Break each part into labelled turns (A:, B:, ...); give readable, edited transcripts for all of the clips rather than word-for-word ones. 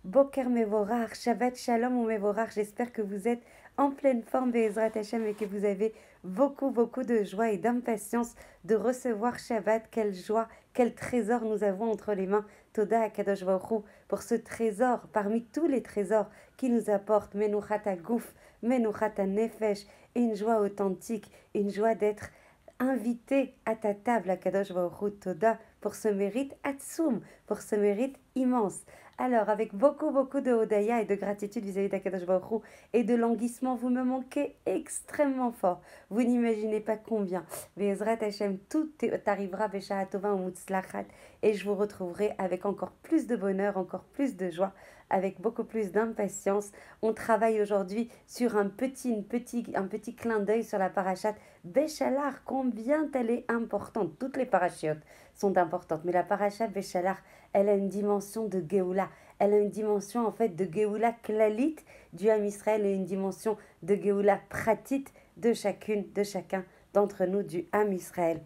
A: Boker Mevorach, Shabbat Shalom ou Mevorach. J'espère que vous êtes en pleine forme, Be'ezrat Hashem, et que vous avez beaucoup de joie et d'impatience de recevoir Shabbat. Quelle joie, quel trésor nous avons entre les mains. Toda Akadosh Baruch Hu, pour ce trésor, parmi tous les trésors qui nous apportent Menuchat HaGuf, Menuchat HaNefesh, une joie authentique, une joie d'être invité à ta table, Akadosh Baruch Hu. Toda, pour ce mérite Atsoum, pour ce mérite immense. Alors, avec beaucoup de hodaya et de gratitude vis-à-vis d'Akadosh Baruch Hu et de languissement, vous me manquez extrêmement fort. Vous n'imaginez pas combien. Be'ezrat Hashem, tout arrivera Besha'a Tova ou Mutzlachat, et je vous retrouverai avec encore plus de bonheur, encore plus de joie, avec beaucoup plus d'impatience. On travaille aujourd'hui sur un petit clin d'œil sur la parachate Béchalar, combien elle est importante. Toutes les parachiotes sont importantes, mais la parachate Béchalar, elle a une dimension de Géoula. Elle a une dimension en fait de Géoula Klalit du Ham Israël et une dimension de Géoula Pratit de chacun d'entre nous du Ham Israël.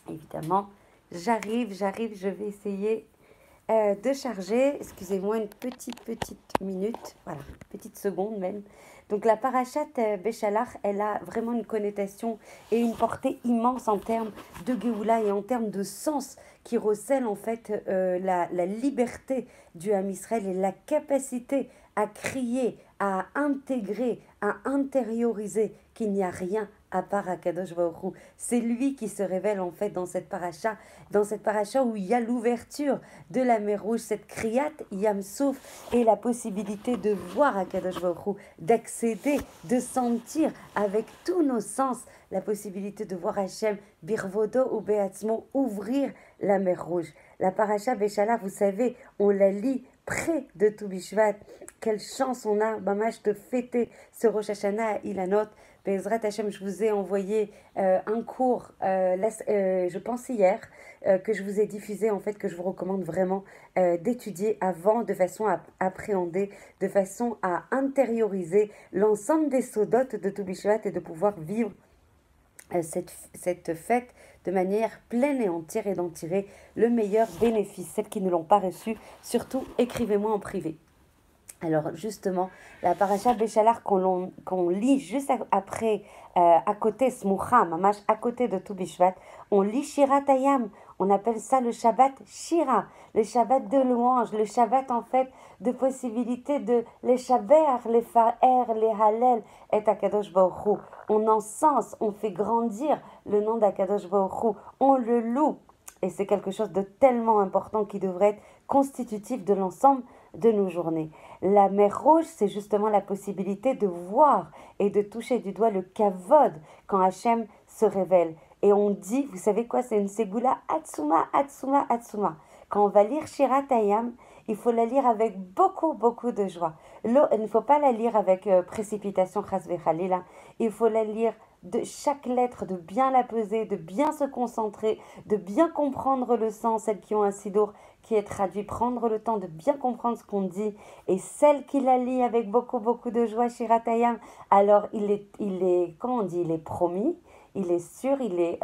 A: Évidemment, j'arrive, je vais essayer de charger, excusez-moi une petite minute, voilà, petite seconde même. Donc la parachate Béchalach, elle a vraiment une connotation et une portée immense en termes de Géoula et en termes de sens qui recèle en fait la liberté du Ham Israël et la capacité à crier, à intégrer, à intérioriser qu'il n'y a rien à part Akadosh Baruch Hu. C'est lui qui se révèle en fait dans cette paracha où il y a l'ouverture de la mer Rouge, cette kriyat Yam Souf, et la possibilité de voir Akadosh Baruch Hu, d'accéder, de sentir avec tous nos sens la possibilité de voir Hachem Birvodo ou Beatzmo ouvrir la mer Rouge. La paracha Béchala, vous savez, on la lit près de Tou Bishvat. Quelle chance on a, mamash, de fêter ce Rosh Hashanah à Ilanot. Be'ezrat Hashem, je vous ai envoyé un cours, je pense hier, que je vous ai diffusé, en fait, que je vous recommande vraiment d'étudier avant, de façon à appréhender, de façon à intérioriser l'ensemble des sodotes de Tou Bishvat et de pouvoir vivre cette fête de manière pleine et entière et d'en tirer le meilleur bénéfice. Celles qui ne l'ont pas reçu, surtout écrivez-moi en privé. Alors justement, la paracha Béchalar qu'on lit juste après, à côté, Smucha, mamash, à côté de Tou Bishvat, on lit Shirat Hayam. On appelle ça le Shabbat Shira, le Shabbat de louange, le Shabbat en fait de possibilité de les Shaber, les Fa'er, les Halel et Akadosh Baruch Hu. On encense, on fait grandir le nom d'Akadosh Baruch Hu, on le loue. Et c'est quelque chose de tellement important qui devrait être constitutif de l'ensemble de nos journées. La mer Rouge, c'est justement la possibilité de voir et de toucher du doigt le kavod quand Hachem se révèle. Et on dit, vous savez quoi, c'est une ségoula Atsuma. Quand on va lire Shirat Hayam, il faut la lire avec beaucoup de joie. Il ne faut pas la lire avec précipitation, chas v'chalila. Il faut la lire de chaque lettre, de bien la peser, de bien se concentrer, de bien comprendre le sens, celles qui ont un sidour qui est traduit, prendre le temps de bien comprendre ce qu'on dit, et celle qui la lit avec beaucoup de joie, Shirat Hayam, alors il est, comment on dit, il est promis, il est sûr, il est,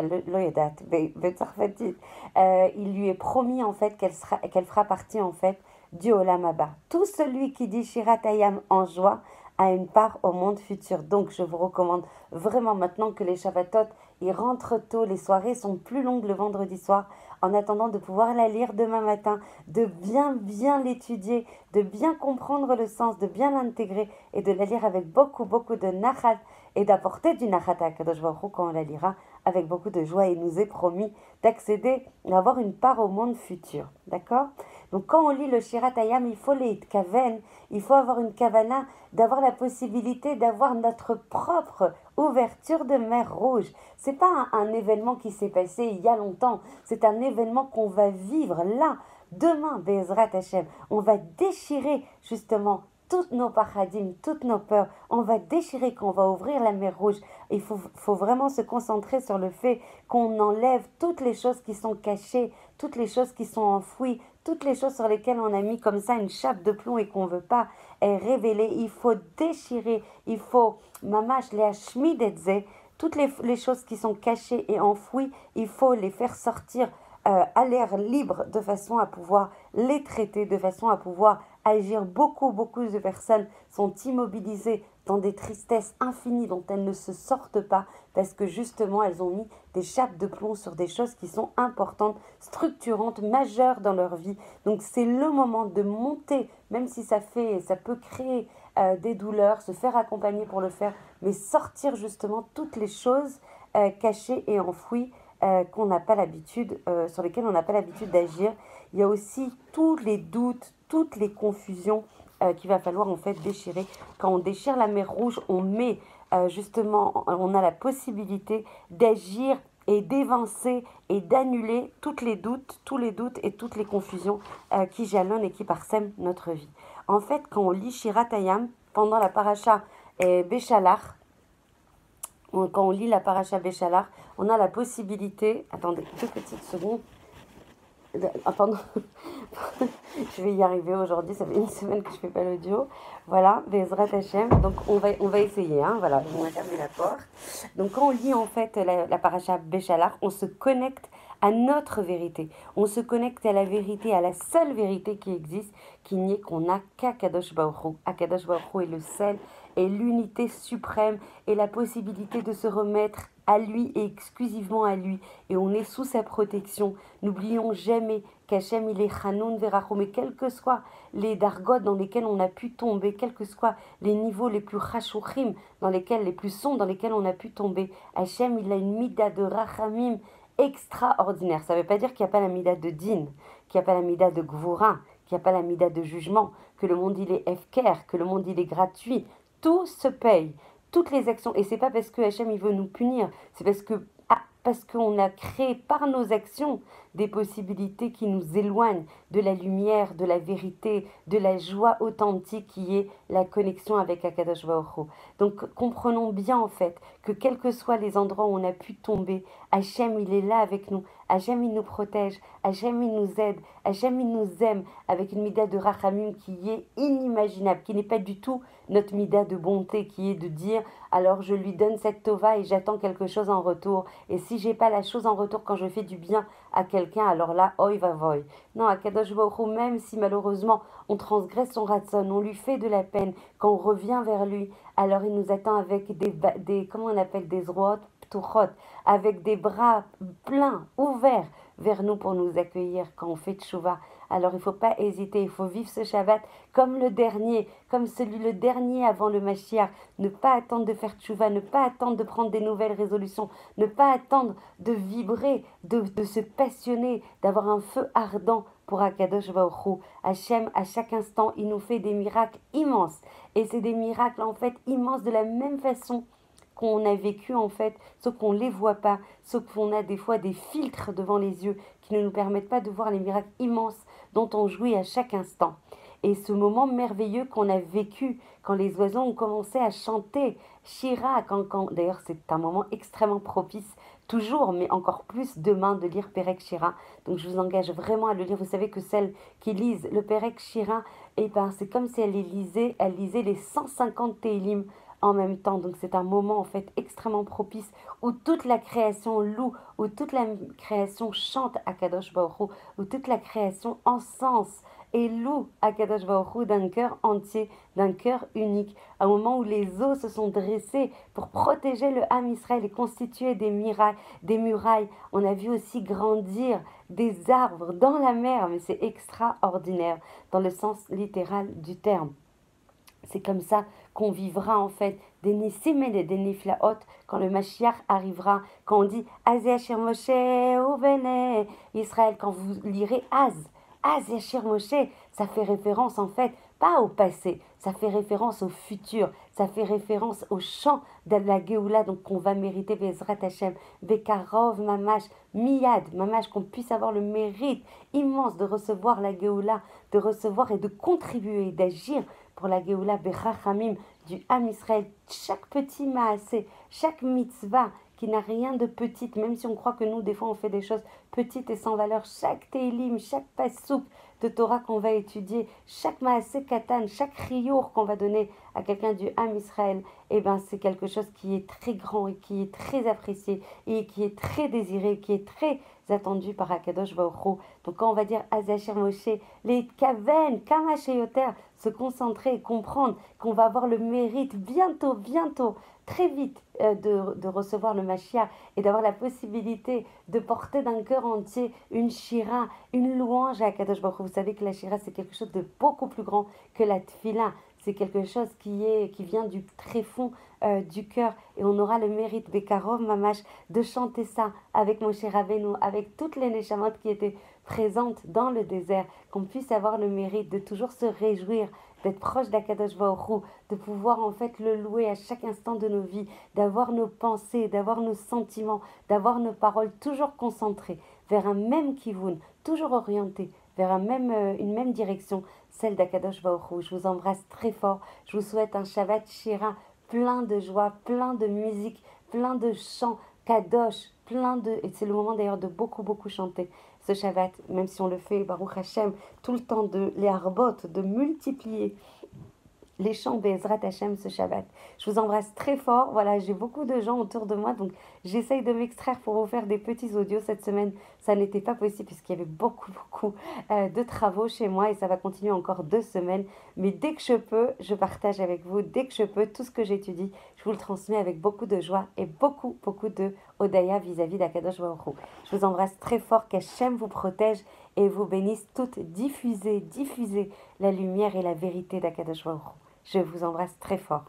A: il lui est promis en fait qu'elle fera partie en fait du Olam Haba. Tout celui qui dit Shirat Hayam en joie a une part au monde futur. Donc je vous recommande vraiment maintenant que les Shabbatot, ils rentrent tôt, les soirées sont plus longues le vendredi soir, en attendant de pouvoir la lire demain matin, de bien l'étudier, de bien comprendre le sens, de bien l'intégrer et de la lire avec beaucoup de nachat et d'apporter du nachat à Kadosh Baruch Hu quand on la lira avec beaucoup de joie. Et il nous est promis d'accéder, d'avoir une part au monde futur. D'accord ? Donc quand on lit le Shirat Hayam, il faut les kaven, il faut avoir une kavana, d'avoir la possibilité d'avoir notre propre ouverture de mer Rouge. C'est pas un événement qui s'est passé il y a longtemps, c'est un événement qu'on va vivre là, demain, Be'ezrat Hashem. On va déchirer justement toutes nos paradigmes, toutes nos peurs. On va déchirer quand on va ouvrir la mer Rouge. Il faut vraiment se concentrer sur le fait qu'on enlève toutes les choses qui sont cachées, toutes les choses qui sont enfouies, toutes les choses sur lesquelles on a mis comme ça une chape de plomb et qu'on ne veut pas révéler. Il faut déchirer, il faut, mamash, les hashmid et toutes les choses qui sont cachées et enfouies, il faut les faire sortir à l'air libre de façon à pouvoir les traiter, de façon à pouvoir agir. Beaucoup, beaucoup de personnes sont immobilisées dans des tristesses infinies dont elles ne se sortent pas parce que justement elles ont mis des chapes de plomb sur des choses qui sont importantes, structurantes, majeures dans leur vie. Donc c'est le moment de monter, même si ça peut créer des douleurs, se faire accompagner pour le faire, mais sortir justement toutes les choses cachées et enfouies qu'on n'a pas l'habitude, sur lesquelles on n'a pas l'habitude d'agir. Il y a aussi tous les doutes, toutes les confusions qu'il va falloir en fait déchirer. Quand on déchire la mer Rouge, on met justement, on a la possibilité d'agir et d'évincer et d'annuler tous les doutes et toutes les confusions qui jalonnent et qui parsèment notre vie. En fait, quand on lit Shiratayam, pendant la paracha Béchalach, quand on lit la paracha Béchalach, on a la possibilité, attendez 2 petites secondes, pardon, je vais y arriver aujourd'hui, ça fait une semaine que je ne fais pas l'audio, voilà, Bezrat Hashem, donc on va essayer, hein, voilà, on a fermé la porte. Donc quand on lit en fait la paracha Béchalach, on se connecte à notre vérité, on se connecte à la vérité, à la seule vérité qui existe, qui n'est qu'on n'a qu'Akadosh Baruch Hu. Akadosh Baruch Hu est le seul, et l'unité suprême, et la possibilité de se remettre à lui et exclusivement à lui, et on est sous sa protection. N'oublions jamais qu'Hachem il est Chanoun Verachou, mais quels que soient les dargotes dans lesquels on a pu tomber, quels que soient les niveaux les plus chachouchim, les plus sombres dans lesquels on a pu tomber, Hachem il a une mida de rachamim extraordinaire. Ça ne veut pas dire qu'il n'y a pas la mida de din, qu'il n'y a pas la mida de gvura, qu'il n'y a pas la mida de jugement, que le monde il est efker, que le monde il est gratuit. Tout se paye, toutes les actions. Et c'est pas parce que Hachem il veut nous punir, c'est parce qu'on a créé par nos actions des possibilités qui nous éloignent de la lumière, de la vérité, de la joie authentique qui est la connexion avec Akadosh Baruch Hu. Donc comprenons bien en fait que quels que soient les endroits où on a pu tomber, Hachem il est là avec nous, Hachem il nous protège, Hachem il nous aide, Hachem il nous aime avec une mida de rachamim qui est inimaginable, qui n'est pas du tout notre mida de bonté, qui est de dire alors je lui donne cette tova et j'attends quelque chose en retour. Et si j'ai pas la chose en retour quand je fais du bien à quelqu'un, alors là, oi va voy. Non, à Kadosh Baruch Hu, même si malheureusement on transgresse son ratson, on lui fait de la peine, quand on revient vers lui, alors il nous attend avec des comment on appelle, des zroot, ptuchot, avec des bras pleins, ouverts vers nous pour nous accueillir quand on fait tchouva. Alors il ne faut pas hésiter, il faut vivre ce Shabbat comme le dernier, comme le dernier avant le Mashiach. Ne pas attendre de faire tchouva, ne pas attendre de prendre des nouvelles résolutions, ne pas attendre de vibrer, de se passionner, d'avoir un feu ardent pour Akadosh Baruch Hu. Hachem, à chaque instant, il nous fait des miracles immenses. Et c'est des miracles en fait immenses de la même façon qu'on a vécu en fait, sauf qu'on ne les voit pas, sauf qu'on a des fois des filtres devant les yeux qui ne nous permettent pas de voir les miracles immenses dont on jouit à chaque instant. Et ce moment merveilleux qu'on a vécu quand les oiseaux ont commencé à chanter Shira, d'ailleurs c'est un moment extrêmement propice, toujours, mais encore plus demain de lire Perek Shira. Donc je vous engage vraiment à le lire. Vous savez que celles qui lisent le Perek Shira, c'est comme si elles lisait les 150 Télim en même temps. Donc c'est un moment en fait extrêmement propice où toute la création loue, où toute la création chante à Kadosh Baruch Hu, où toute la création encense et loue à Kadosh Baruch Hu d'un cœur entier, d'un cœur unique. À un moment où les eaux se sont dressées pour protéger le Ham Israël et constituer des murailles. On a vu aussi grandir des arbres dans la mer, mais c'est extraordinaire dans le sens littéral du terme. C'est comme ça qu'on vivra en fait des nissim et des niflaot quand le Mashiach arrivera. Quand on dit Az Yashir Moshe Uvene Israël, quand vous lirez Az Yashir Moshe, ça fait référence en fait pas au passé, ça fait référence au futur, ça fait référence au chant de la Géoula, donc qu'on va mériter Bezrat Hashem, Bekarov Mamash, Miyad Mamash, qu'on puisse avoir le mérite immense de recevoir la Géoula, de recevoir et de contribuer, d'agir pour la Géoula Berachamim du Ham Israël. Chaque petit maasé, chaque mitzvah qui n'a rien de petite, même si on croit que nous, des fois, on fait des choses petites et sans valeur, chaque télim, chaque pasouk de Torah qu'on va étudier, chaque maasé katan, chaque riour qu'on va donner à quelqu'un du Ham Israël, c'est quelque chose qui est très grand et qui est très apprécié et qui est très désiré, qui est très attendus par Akadosh Baruch Hu. Donc quand on va dire Azachir Moshe, les Kaven, Kama Sheyoter, se concentrer et comprendre qu'on va avoir le mérite bientôt, bientôt, très vite de recevoir le Mashiach et d'avoir la possibilité de porter d'un cœur entier une shira, une louange à Akadosh Baruch Hu. Vous savez que la shira, c'est quelque chose de beaucoup plus grand que la tefila. C'est quelque chose qui vient du tréfond du cœur. Et on aura le mérite, Bekarov Mamash, de chanter ça avec Moshe Rabbeinu, avec toutes les neshamot qui étaient présentes dans le désert, qu'on puisse avoir le mérite de toujours se réjouir, d'être proche d'Akadosh Baruch Hu, de pouvoir en fait le louer à chaque instant de nos vies, d'avoir nos pensées, d'avoir nos sentiments, d'avoir nos paroles toujours concentrées vers un même kivun, toujours orientées vers une même direction, celle d'Akadosh Baruch Hu. Je vous embrasse très fort. Je vous souhaite un Shabbat Shira plein de joie, plein de musique, plein de chants, Kadosh, et c'est le moment d'ailleurs de beaucoup, beaucoup chanter ce Shabbat, même si on le fait, Baruch Hashem, tout le temps de les harbot, de multiplier les chants Bezrat Hashem ce Shabbat. Je vous embrasse très fort. Voilà, j'ai beaucoup de gens autour de moi, donc j'essaye de m'extraire pour vous faire des petits audios. Cette semaine, ça n'était pas possible puisqu'il y avait beaucoup, beaucoup de travaux chez moi et ça va continuer encore 2 semaines. Mais dès que je peux, je partage avec vous. Dès que je peux, tout ce que j'étudie, je vous le transmets avec beaucoup de joie et beaucoup, beaucoup de Odaya vis-à-vis d'Akadosh Baruch Hu. Je vous embrasse très fort, qu'Hachem vous protège et vous bénisse toutes. Diffusez la lumière et la vérité d'Akadosh Baruch Hu. Je vous embrasse très fort.